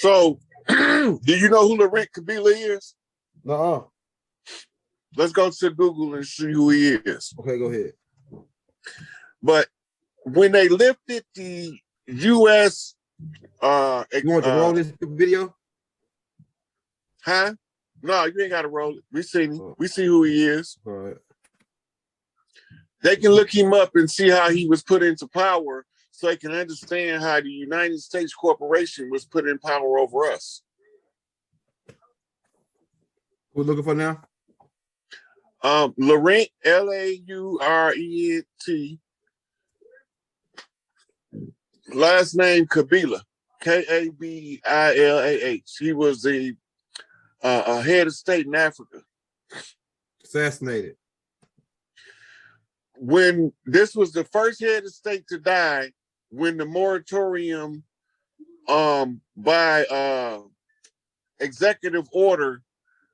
So, do you know who Laurent Kabila is? No. Let's go to Google and see who he is. Okay, go ahead. But when they lifted the U.S. You want to roll this video? Huh? No, you ain't got to roll it. We seen him. We see who he is. All right. They can look him up and see how he was put into power so they can understand how the United States corporation was put in power over us. Who looking for now? Laurent, Laurent. Last name Kabila, Kabilah. He was a head of state in Africa. Assassinated. When this was the first head of state to die, when the moratorium by executive order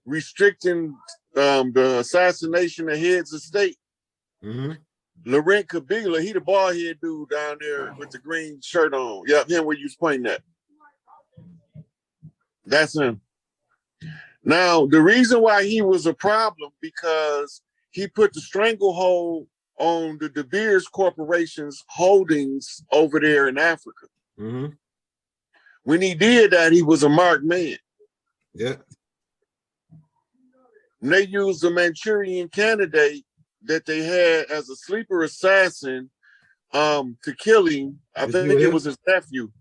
restricting the assassination of heads of state. Laurent Kabila, he the bald head dude down there with the green shirt on. Yep, him where you was pointing at. That's him. Now, the reason why he was a problem because he put the stranglehold on the De Beers Corporation's holdings over there in Africa. When he did that, he was a marked man. Yeah. And they used a Manchurian candidate that they had as a sleeper assassin to kill him. I think it was his nephew.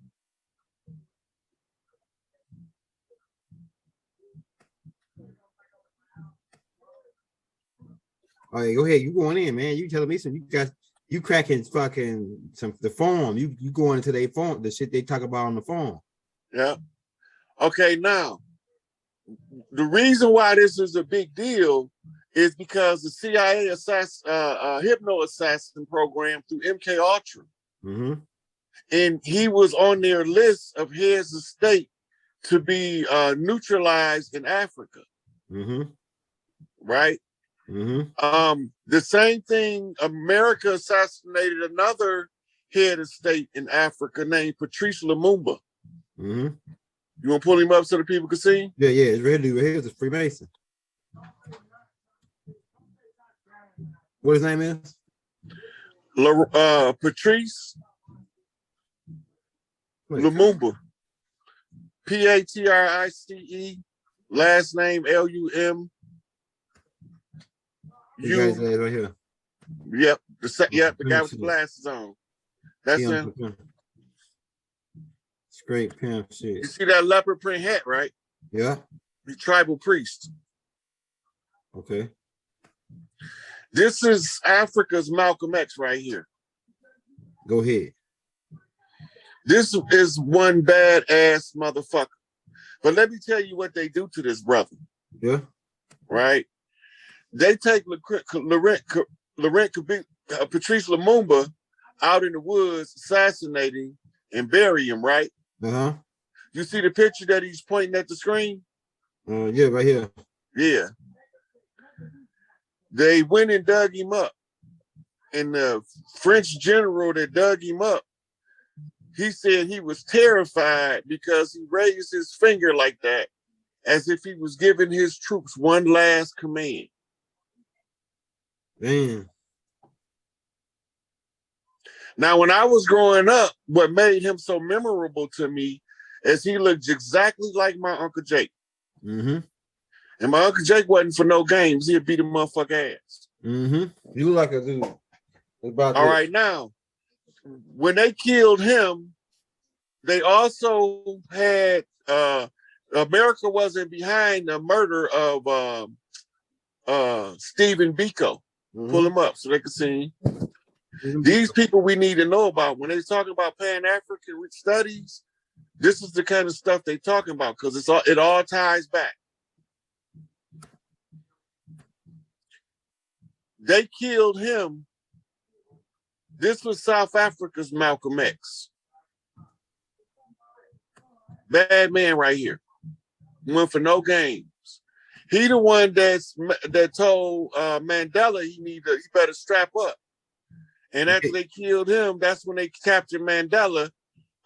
All right, go ahead. You going in, man. You telling me some, you cracking fucking the form. You going into their form, the shit they talk about on the form. Yeah. Okay, now, the reason why this is a big deal is because the CIA hypno assassin program through MK Ultra. And he was on their list of heads of state to be neutralized in Africa. Right? The same thing, America assassinated another head of state in Africa named Patrice Lumumba. You want to pull him up so the people can see? Yeah, it's ready right here. It's a Freemason. What his name is? Patrice Lumumba. Patrice. Last name Lumumba. Right here. Yep, the guy with the glasses on. That's him. Straight pimp shit. You see that leopard print hat, right? Yeah. The tribal priest. Okay. This is Africa's Malcolm X right here. Go ahead. This is one badass motherfucker. But let me tell you what they do to this brother. Yeah. Right? They take Patrice Lumumba out in the woods, assassinating and bury him, right? You see the picture that he's pointing at the screen? Yeah, right here. Yeah. They went and dug him up. And the French general that dug him up, he said he was terrified because he raised his finger like that, as if he was giving his troops one last command. Damn. Now, when I was growing up, what made him so memorable to me is he looked exactly like my Uncle Jake. And my Uncle Jake wasn't for no games. He'd beat a motherfucker ass. You look like a dude. All right, now, when they killed him, they also had, America wasn't behind the murder of Stephen Biko. Pull him up so they can see him. These people we need to know about. When they're talking about Pan-African studies, this is the kind of stuff they're talking about because it all ties back. They killed him. This was South Africa's Malcolm X. Bad man right here. Went for no games. He the one that told Mandela he better strap up. And after they killed him, that's when they captured Mandela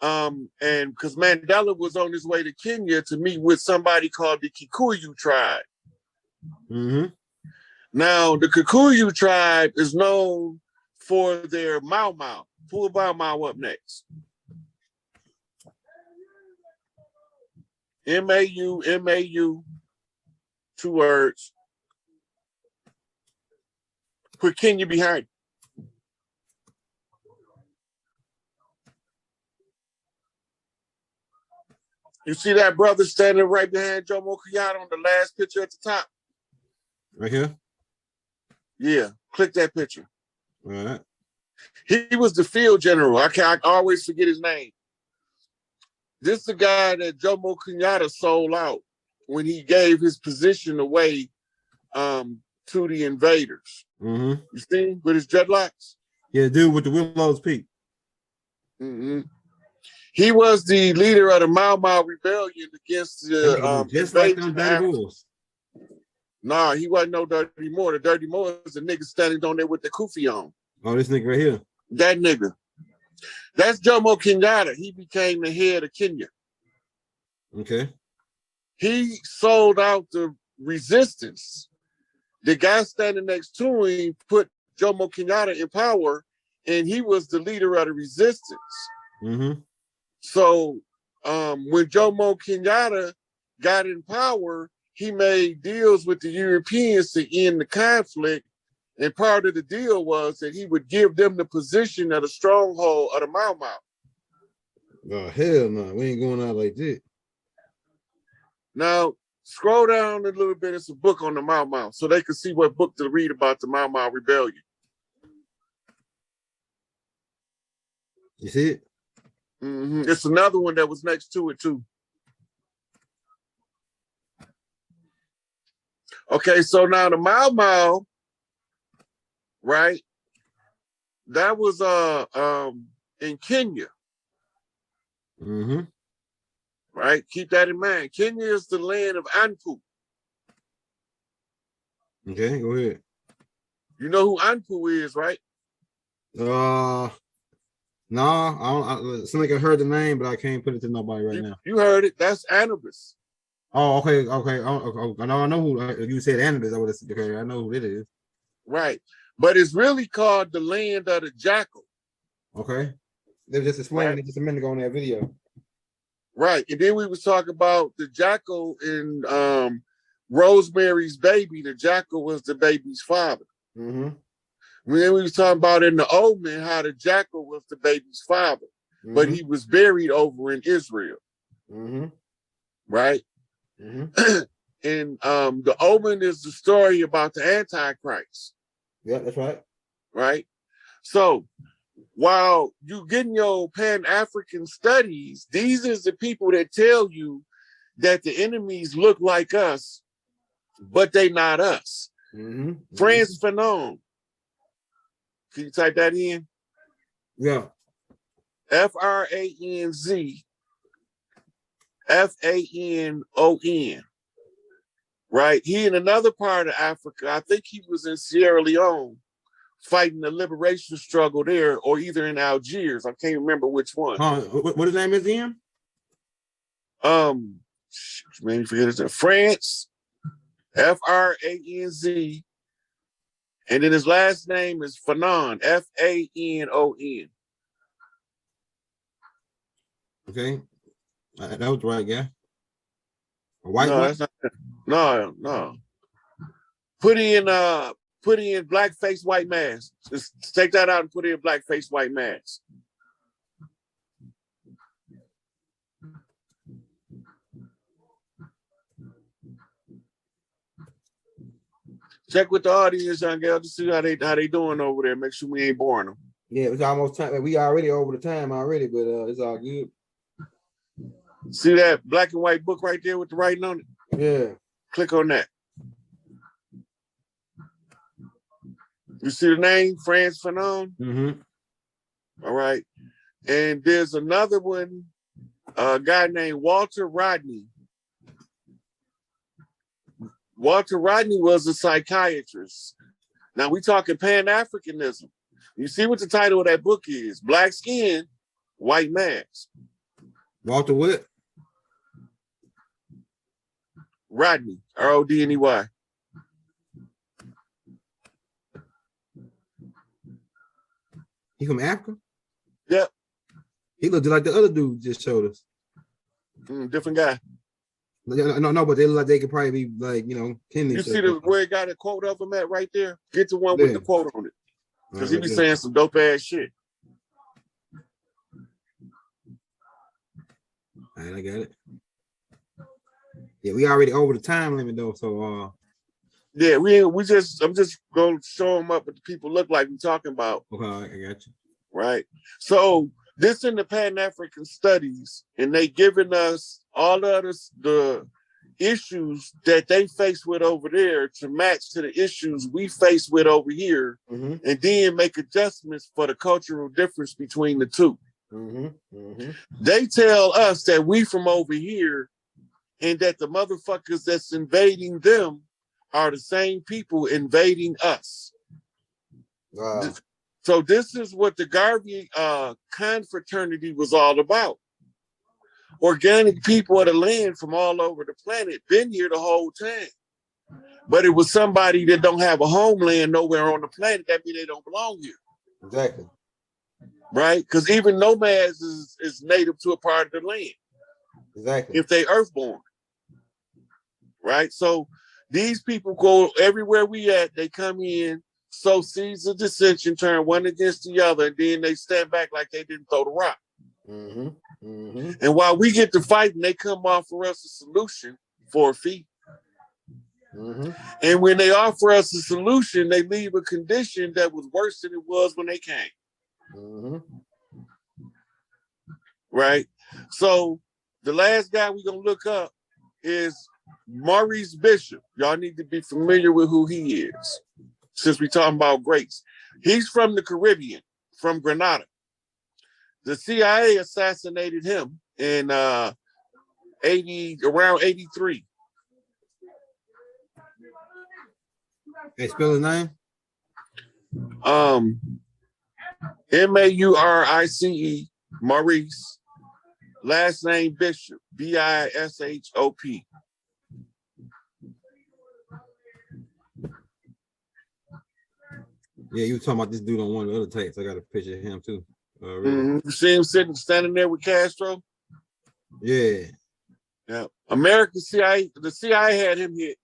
And because Mandela was on his way to Kenya to meet with somebody called the Kikuyu tribe. Mm-hmm. Now, the Kikuyu tribe is known for their Mau Mau. Pull Mau Mau up next. M-A-U, M-A-U, 2 words. Put Kenya behind. You see that brother standing right behind Jomo Kenyatta on the last picture at the top? Right here? Yeah, click that picture. All right. He was the field general. I always forget his name. This is the guy that Jomo Kenyatta sold out when he gave his position away to the invaders. Mm-hmm. You see, with his dreadlocks? Yeah, dude with the Willow's Peak. Mm-hmm. He was the leader of the Mau Mau rebellion against the just like them Dirty Moors. Nah, he wasn't no Dirty Moor. The Dirty Moor is a nigga standing on there with the kufi on. Oh, this nigga right here. That nigga. That's Jomo Kenyatta. He became the head of Kenya. Okay. He sold out the resistance. The guy standing next to him put Jomo Kenyatta in power, and he was the leader of the resistance. Mm-hmm. So when Jomo Kenyatta got in power, he made deals with the Europeans to end the conflict. And part of the deal was that he would give them the position of the stronghold of the Mau Mau. Oh, hell no. We ain't going out like that. Now, scroll down a little bit. It's a book on the Mau Mau, so they can see what book to read about the Mau Mau rebellion. You see it? Mm-hmm. It's another one that was next to it, too. Okay, so now the Mau Mau, right? That was in Kenya. Mm-hmm. Right? Keep that in mind. Kenya is the land of Anpu. Okay, go ahead. You know who Anpu is, right? No, I don't. Something I heard the name, but I can't put it to nobody right now. You heard it. That's Anubis. Oh, okay. I know who you said Anubis. I would have said, okay, I know who it is. Right. But it's really called the land of the jackal. Okay. They were just explaining it just a minute ago in that video. Right. And then we was talking about the jackal in Rosemary's Baby. The jackal was the baby's father. Mm-hmm. Then we was talking about in the Omen how the jackal was the baby's father. Mm-hmm. But he was buried over in Israel. Mm-hmm. Right? Mm-hmm. And the Omen is the story about the Antichrist. Yeah, that's right. Right? So while you getting your Pan-African studies, these is the people that tell you that the enemies look like us, but they not us. Mm-hmm. Frantz Fanon. Can you type that in? Yeah. Franz Fanon. Right? He in another part of Africa, I think he was in Sierra Leone, fighting the liberation struggle there, or either in Algiers. I can't remember which one. What his name is again? Man, you forget his name. Frantz, Franz, and then his last name is Fanon, Fanon. Okay, that was the right guy. A white one? That's not, no. Put in blackface white mask. Just take that out and put in blackface white mask. Check with the audience, young girl, to see how they doing over there. Make sure we ain't boring them. Yeah, it's almost time. We already over the time already, but it's all good. See that black and white book right there with the writing on it? Yeah. Click on that. You see the name, Frantz Fanon? Mm-hmm. All right. And there's another one, a guy named Walter Rodney. Walter Rodney was a psychiatrist. Now we talking Pan-Africanism. You see what the title of that book is? Black skin, white mask. Walter what? Rodney, R-O-D-N-E-Y. He from Africa? Yep. He looked like the other dude just showed us. Different guy. No, but they look like they could probably be like, you know, you see where it got a quote of him at right there? Get the one yeah. with the quote on it. Because he be yeah. saying some dope ass shit. All right, I got it. Yeah, we already over the time limit though, so yeah, I'm just gonna show them up what the people look like we talking about. Okay, I got you. Right. So this in the Pan-African studies, and they giving us all the issues that they face with over there to match to the issues we face with over here, and then make adjustments for the cultural difference between the two. They tell us that we from over here and that the motherfuckers that's invading them are the same people invading us. Wow. So this is what the Garvey confraternity was all about. Organic people of the land from all over the planet been here the whole time. But it was somebody that don't have a homeland nowhere on the planet. That means they don't belong here. Exactly. Right? Because even nomads is native to a part of the land. Exactly. If they earthborn. Right? So these people go everywhere we at, they come in, sow seeds of dissension, turn one against the other, and then they stand back like they didn't throw the rock. And while we get to fighting, they come offer us a solution for a fee. And when they offer us a solution, they leave a condition that was worse than it was when they came. Right? So the last guy we're going to look up is Maurice Bishop. Y'all need to be familiar with who he is, since we're talking about greats. He's from the Caribbean, from Grenada. The CIA assassinated him in around 83. Hey, spell his name? Maurice, Maurice. Last name Bishop, B-I-S-H-O-P. Yeah, you were talking about this dude on one of the other tapes. I got a picture of him too. You see him standing there with Castro? Yeah. Yeah. American CIA, the CIA had him hit.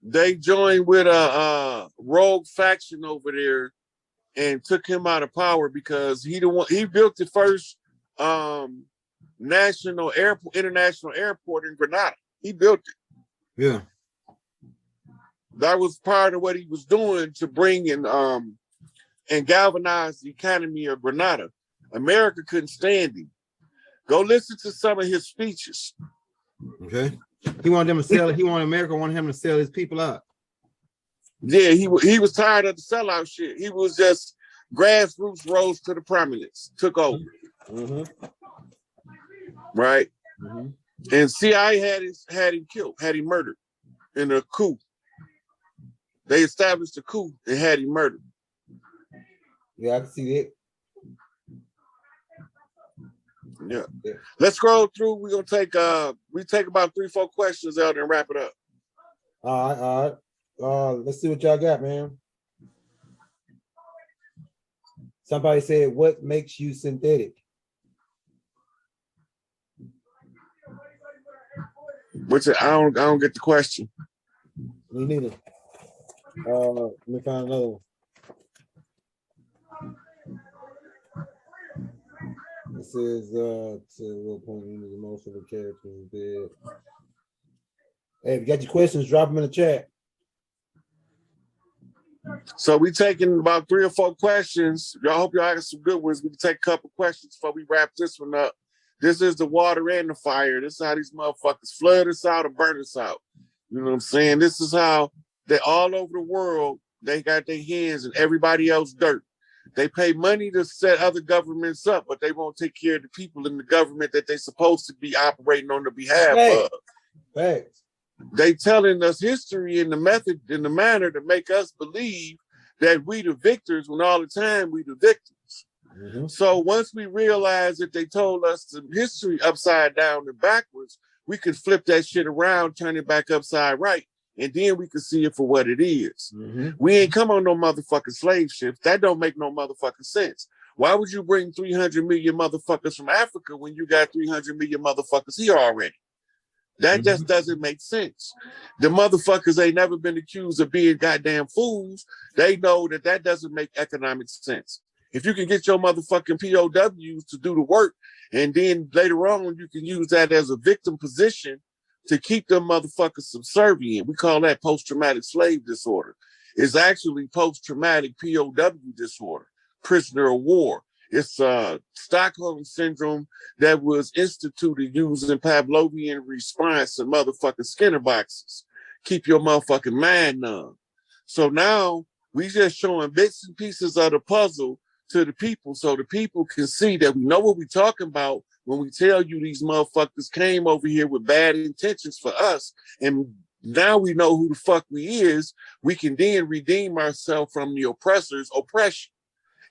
They joined with a rogue faction over there and took him out of power because he built the first international airport in Grenada. He built it. Yeah. That was part of what he was doing to bring in and galvanize the economy of Grenada. America couldn't stand him. Go listen to some of his speeches. Okay. He wanted them to sell it. America wanted him to sell his people out. Yeah, he was tired of the sellout shit. He was just grassroots rose to the prominence, took over. Right? And CIA had him killed, had him murdered in a coup. They established a coup and had him murdered. Yeah, I can see that. Yeah. Let's scroll through. We're gonna take we take about 3-4 questions out and wrap it up. All right. Let's see what y'all got, man. Somebody said, what makes you synthetic? Which I don't get the question. Me neither. Let me find another one. This is to what point the most of the characters did. Hey, if you got your questions, drop them in the chat. So we taking about 3 or 4 questions. Y'all hope y'all got some good ones. We can take a couple questions before we wrap this one up. This is the water and the fire. This is how these motherfuckers flood us out or burn us out. You know what I'm saying? This is how they all over the world, they got their hands in everybody else's dirt. They pay money to set other governments up, but they won't take care of the people in the government that they're supposed to be operating on the behalf of. Thanks. They telling us history in the method, in the manner to make us believe that we the victors when all the time we the victims. So once we realized that they told us the history upside down and backwards, we could flip that shit around, turn it back upside right, and then we could see it for what it is. We ain't come on no motherfucking slave ships. That don't make no motherfucking sense. Why would you bring 300 million motherfuckers from Africa when you got 300 million motherfuckers here already? That just doesn't make sense. The motherfuckers ain't never been accused of being goddamn fools. They know that that doesn't make economic sense. If you can get your motherfucking POWs to do the work, and then later on you can use that as a victim position to keep them motherfuckers subservient. We call that post-traumatic slave disorder. It's actually post-traumatic POW disorder, prisoner of war. It's Stockholm syndrome that was instituted using Pavlovian response to motherfucking Skinner boxes. Keep your motherfucking mind numb. So now we just showing bits and pieces of the puzzle to the people so the people can see that we know what we're talking about when we tell you these motherfuckers came over here with bad intentions for us. And now we know who the fuck we is. We can then redeem ourselves from the oppressor's oppression.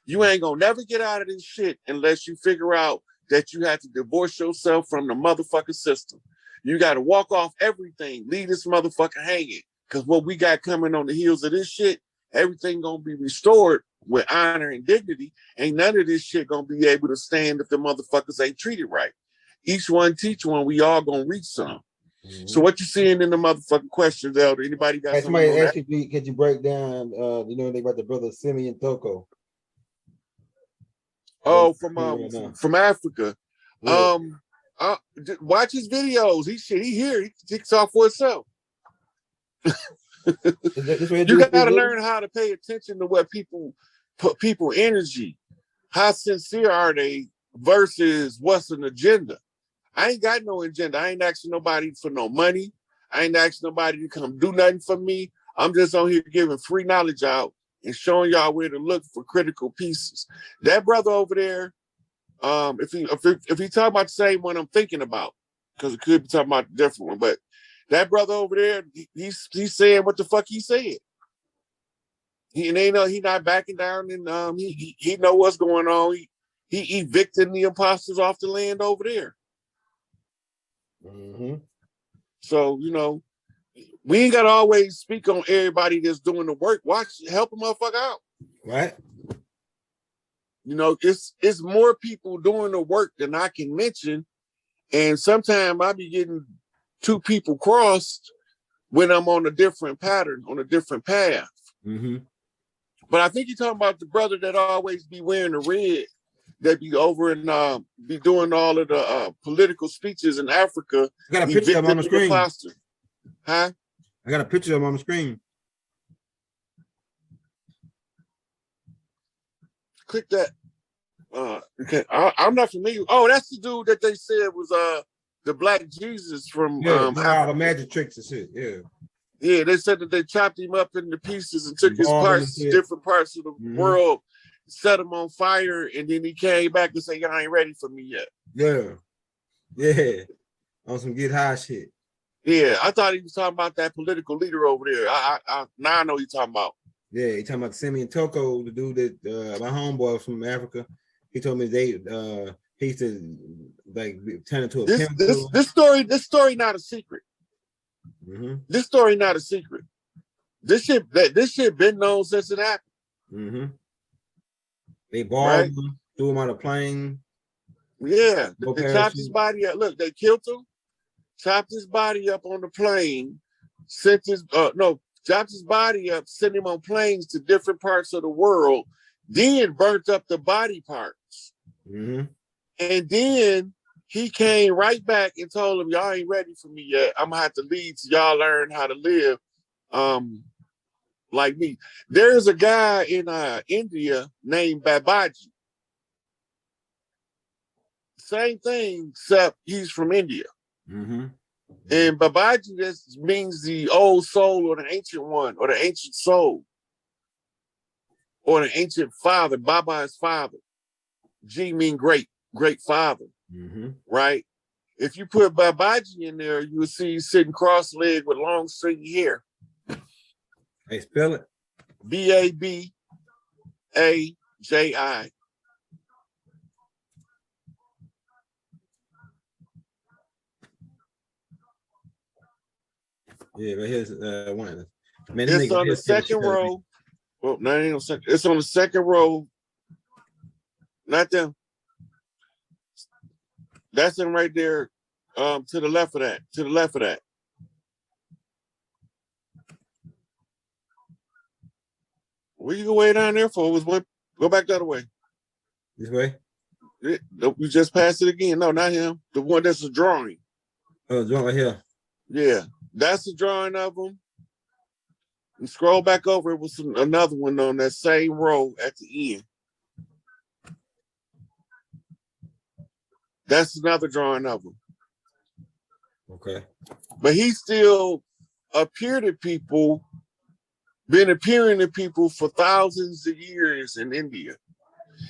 You ain't gonna never get out of this shit unless you figure out that you have to divorce yourself from the motherfucking system. You got to walk off everything, leave this motherfucker hanging. Because what we got coming on the heels of this shit, everything gonna be restored with honor and dignity. Ain't none of this shit gonna be able to stand if the motherfuckers ain't treated right. Each one teach one, we all gonna reach some. So what you seeing in the motherfucking questions, Elder? Anybody got something? Somebody asked you, could you break down, you know, anything about the brother Simeon Toko? Oh, from Africa. Yeah. Watch his videos. He here. He takes off for himself. You gotta learn how to pay attention to what people put people energy. How sincere are they versus what's an agenda? I ain't got no agenda. I ain't asking nobody for no money. I ain't asking nobody to come do nothing for me. I'm just on here giving free knowledge out and showing y'all where to look for critical pieces. That brother over there, if he talking about the same one I'm thinking about, because it could be talking about a different one, but that brother over there, he's saying what the fuck he said. He not backing down, and he know what's going on. He evicting the imposters off the land over there. So you know, we ain't gotta always speak on everybody that's doing the work. Help a motherfucker out. Right. You know, it's more people doing the work than I can mention. And sometimes I be getting two people crossed when I'm on a different pattern, on a different path. But I think you're talking about the brother that always be wearing the red, that be over and be doing all of the political speeches in Africa. I got a picture of him on the screen. Huh? I got a picture of him on the screen. Click that. Okay. I'm not familiar. Oh, that's the dude that they said was the Black Jesus from magic tricks and shit. Yeah, they said that they chopped him up into pieces and took his parts to different parts of the world, set him on fire, and then he came back and said, "Y'all ain't ready for me yet." Yeah, on some get high shit. Yeah, I thought he was talking about that political leader over there. Now I know he's talking about. Yeah, he talking about Simeon Toko, the dude that my homeboy from Africa. He told me he used to like turn into a pimp. This story not a secret. This story not a secret. This shit been known since it happened. They balled him, threw him on a plane. Yeah, they chopped his body up. Look, they killed him, chopped his body up on the plane, chopped his body up, sent him on planes to different parts of the world, then burnt up the body parts. And then he came right back and told them, "Y'all ain't ready for me yet. I'm gonna have to leave so y'all learn how to live like me." There's a guy in India named Babaji. Same thing, except he's from India. And Babaji just means the old soul or the ancient one or the ancient soul or the ancient father. Baba is father. G mean great father. Right? If you put Babaji in there, you will see he's sitting cross-legged with long stringy hair. Hey, spell it. Babaji. Yeah, but here's one. Man, it's on the second row. Well, no, it ain't on second. It's on the second row. Not them. That's him right there. To the left of that. To the left of that. Where you go way down there for? Was one. Go back the other way. This way? We just passed it again. No, not him. The one that's a drawing. Oh, drawing right here. Yeah, that's a drawing of him. And scroll back over. It was another one on that same row at the end. That's another drawing of him. Okay. But he still appeared to people, been appearing to people for thousands of years in India.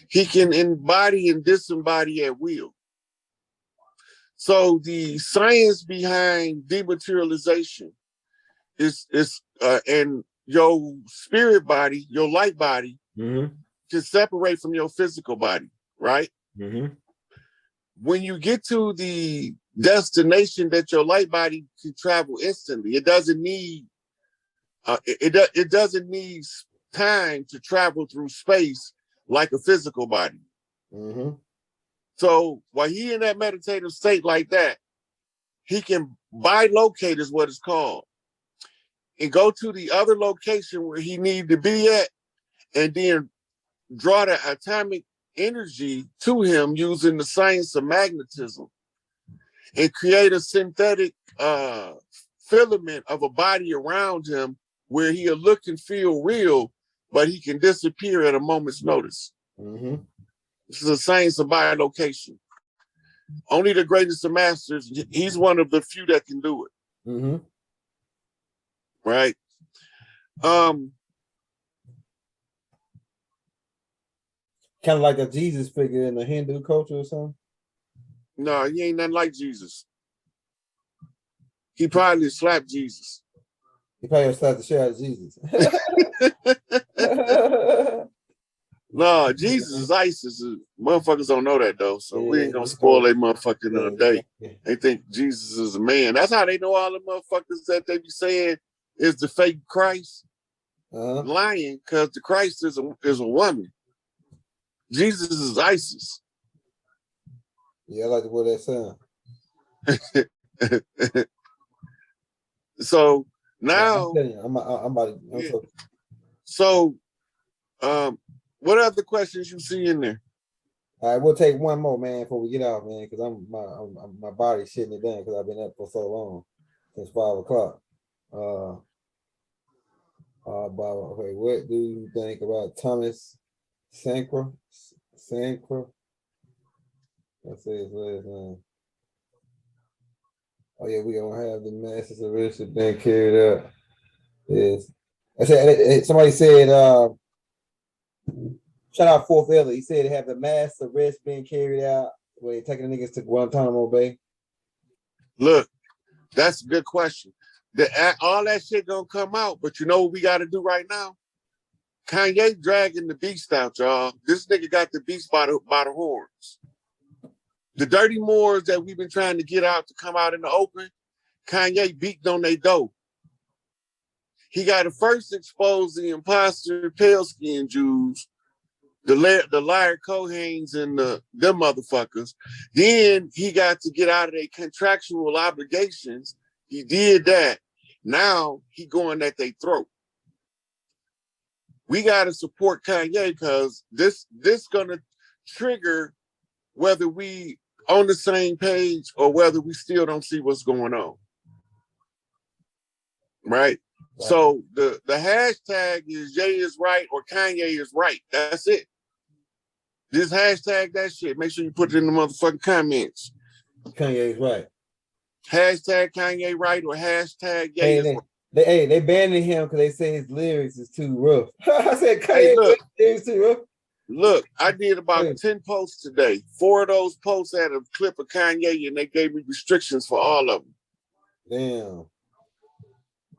He can embody and disembody at will. So the science behind dematerialization is and your spirit body, your light body, can separate from your physical body, right? When you get to the destination that your light body can travel instantly, it doesn't need it doesn't need time to travel through space like a physical body. So while he in that meditative state like that, he can bilocate is what it's called, and go to the other location where he need to be at, and then draw the atomic energy to him using the science of magnetism and create a synthetic filament of a body around him where he'll look and feel real, but he can disappear at a moment's notice. This is a science of bilocation. Only the greatest of masters, he's one of the few that can do it. Right? Kind of like a Jesus figure in the Hindu culture or something? No, he ain't nothing like Jesus. He probably slapped Jesus. He probably slapped the shit out of Jesus. No, Jesus is ISIS. Motherfuckers don't know that though, so we ain't gonna spoil their motherfucking day. They think Jesus is a man. That's how they know all the motherfuckers that they be saying is the fake Christ. Lying, because the Christ is a woman. Jesus is ISIS. Yeah, I like the way that sound. So now, what other questions you see in there? All right, we'll take one more, man, before we get out, man, because my body's shitting it down because I've been up for so long, since 5 o'clock. Okay, what do you think about Thomas Sankara? Let's say his last name. Oh yeah, we gonna have the masses arrested being carried out. Yes. I said somebody said shout out Fourth Elder. He said they have the mass arrest being carried out where they taking the niggas to Guantanamo Bay. Look, that's a good question. All that shit gonna come out, but you know what we gotta do right now? Kanye dragging the beast out, y'all. This nigga got the beast by the horns. The dirty Moors that we've been trying to get out to come out in the open, Kanye beat on their door. He got to first expose the imposter pale skin Jews, the liar Kohanes and them motherfuckers. Then he got to get out of their contractual obligations. He did that. Now he going at their throat. We got to support Kanye because this gonna trigger whether we on the same page or whether we still don't see what's going on. Right? So the hashtag is Jay is right or Kanye is right. That's it. Just hashtag that shit. Make sure you put it in the motherfucking comments. Kanye is right. Hashtag Kanye right or hashtag Jay is right. They banning him because they say his lyrics is too rough. I said Kanye is too rough. Look, I did about 10 posts today. 4 of those posts had a clip of Kanye and they gave me restrictions for all of them. Damn.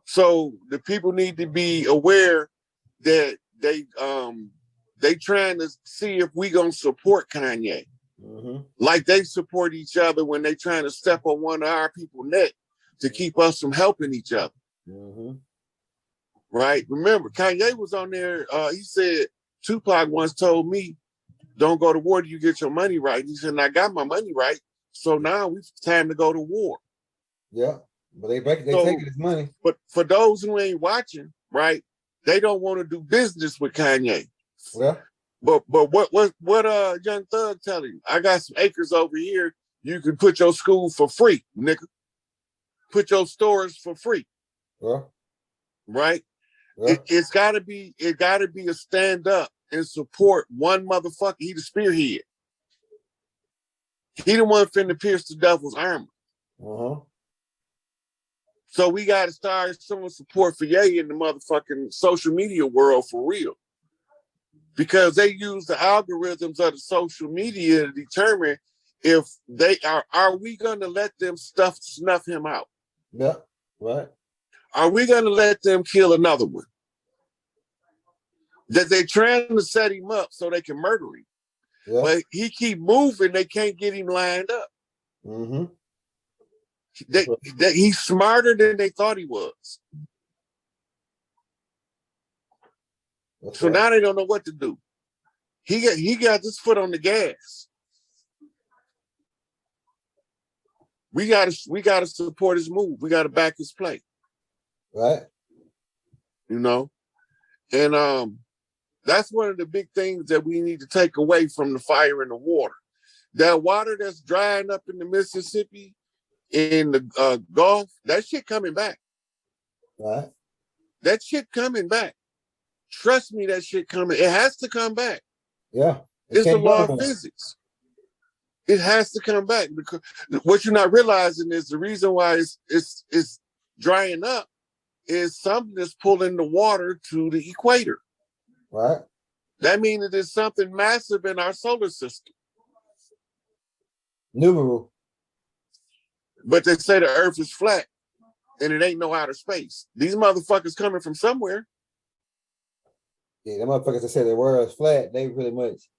So the people need to be aware that they trying to see if we gonna support Kanye. Like they support each other when they trying to step on one of our people's neck to keep us from helping each other. Right? Remember, Kanye was on there. He said, Tupac once told me, don't go to war till you get your money right. He said, and I got my money right. So now it's time to go to war. Yeah. But they taking his money. But for those who ain't watching, right, they don't want to do business with Kanye. Yeah. But what Young Thug telling you? I got some acres over here. You can put your school for free, nigga. Put your stores for free. Yeah. Right? Yeah. It gotta be a stand up and support one motherfucker. He the spearhead. He the one finna pierce the devil's armor. So we got to start showing support for Ye in the motherfucking social media world for real. Because they use the algorithms of the social media to determine if they are we going to let them snuff him out? Yeah, right. Are we going to let them kill another one? That they're trying to set him up so they can murder him. Yeah. But he keep moving, they can't get him lined up. He's smarter than they thought he was. So now they don't know what to do. He got his foot on the gas. We gotta support his move. We gotta back his play. Right. You know? And that's one of the big things that we need to take away from the fire and the water. That water that's drying up in the Mississippi, in the Gulf, that shit coming back. Right. That shit coming back. Trust me, that shit coming. It has to come back. Yeah. It's the law of physics. It has to come back because what you're not realizing is the reason why it's drying up is something that's pulling the water to the equator. Right. That means that there's something massive in our solar system. Numeral. But they say the earth is flat and it ain't no outer space. These motherfuckers coming from somewhere. Yeah, the motherfuckers that say the world is flat, they pretty much,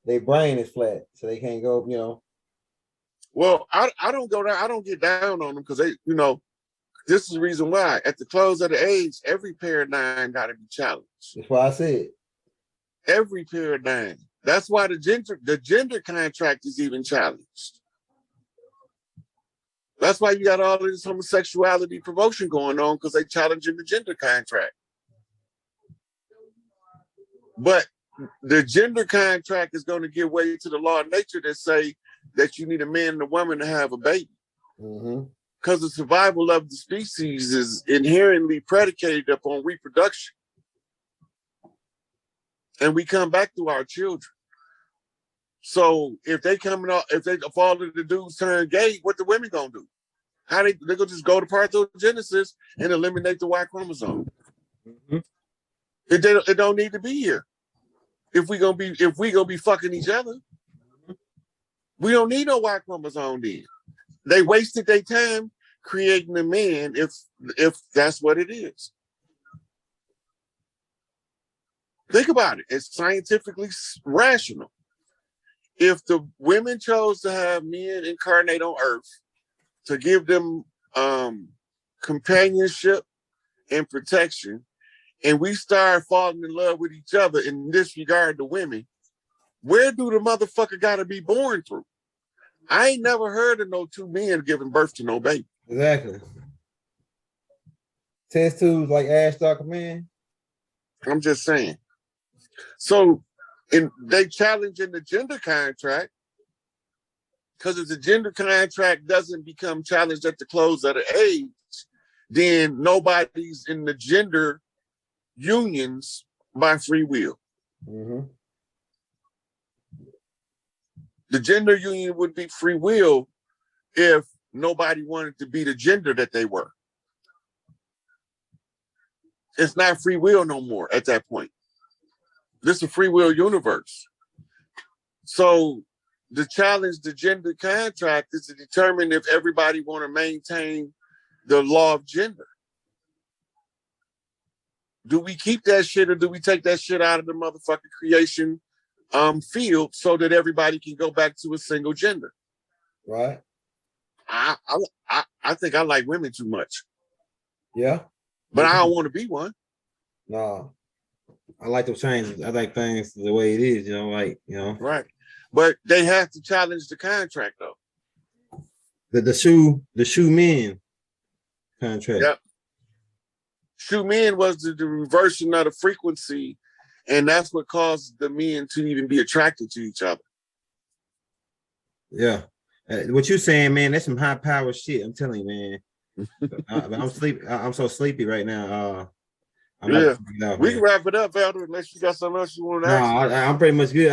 their brain is flat, so they can't go, you know. Well, I don't go down, I don't get down on them because they, you know, this is the reason why. At the close of the age, every paradigm got to be challenged. That's why I said. Every paradigm. That's why the gender contract is even challenged. That's why you got all of this homosexuality promotion going on because they challenging the gender contract. But the gender contract is going to give way to the law of nature that say that you need a man and a woman to have a baby. Because the survival of the species is inherently predicated upon reproduction. And we come back to our children. So if they if all of the dudes turn gay, what the women gonna do? How they gonna just go to parthenogenesis and eliminate the Y chromosome? It don't need to be here. If we gonna be fucking each other, we don't need no Y chromosome then. They wasted their time creating a man if that's what it is. Think about it. It's scientifically rational. If the women chose to have men incarnate on Earth to give them companionship and protection, and we start falling in love with each other and disregard the women, where do the motherfucker gotta be born through? I ain't never heard of no two men giving birth to no baby. Exactly. Test tubes like Ash Dark Man. I'm just saying. So they challenging the gender contract because if the gender contract doesn't become challenged at the close of the age, then nobody's in the gender unions by free will. The gender union would be free will if nobody wanted to be the gender that they were. It's not free will no more at that point. This is a free will universe. So the challenge, the gender contract is to determine if everybody want to maintain the law of gender. Do we keep that shit or do we take that shit out of the motherfucking creation field so that everybody can go back to a single gender? Right. I think I like women too much. Yeah. but I don't want to be one. No, I like those changes. I like things the way it is, Right. But they have to challenge the contract though. The shoe men contract. Yep. Shoe men was the reversion of the frequency, and that's what caused the men to even be attracted to each other. Yeah. What you saying, man, that's some high power shit. I'm telling you, man. I'm so sleepy right now. Yeah, we can wrap it up, Elder, unless you got something else you want to ask. I'm pretty much good.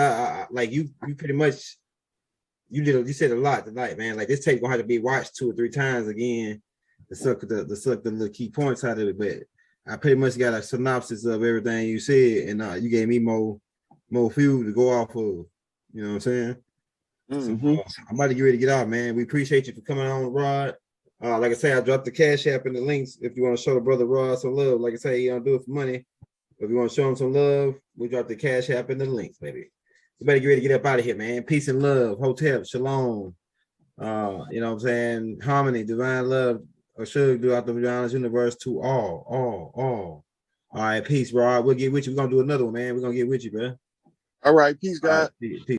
Like you pretty much you said a lot tonight, man. Like this tape gonna have to be watched 2 or 3 times again to suck the little key points out of it. But I pretty much got a synopsis of everything you said, and you gave me more fuel to go off of. You know what I'm saying? Mm-hmm. So, I'm about to get ready to get out, man. We appreciate you for coming on, Rod. Like I say, I dropped the Cash App in the links if you want to show the brother Rod some love. Like I say, you don't do it for money. If you want to show him some love, we drop the Cash App in the links, baby. You better get ready to get up out of here, man. Peace and love, hotel, shalom. You know what I'm saying? Harmony, divine love, should throughout the Vaginas universe to all. All right, peace, Rod. We'll get with you. We're gonna do another one, man. We're gonna get with you, bro. All right, peace, God. Peace.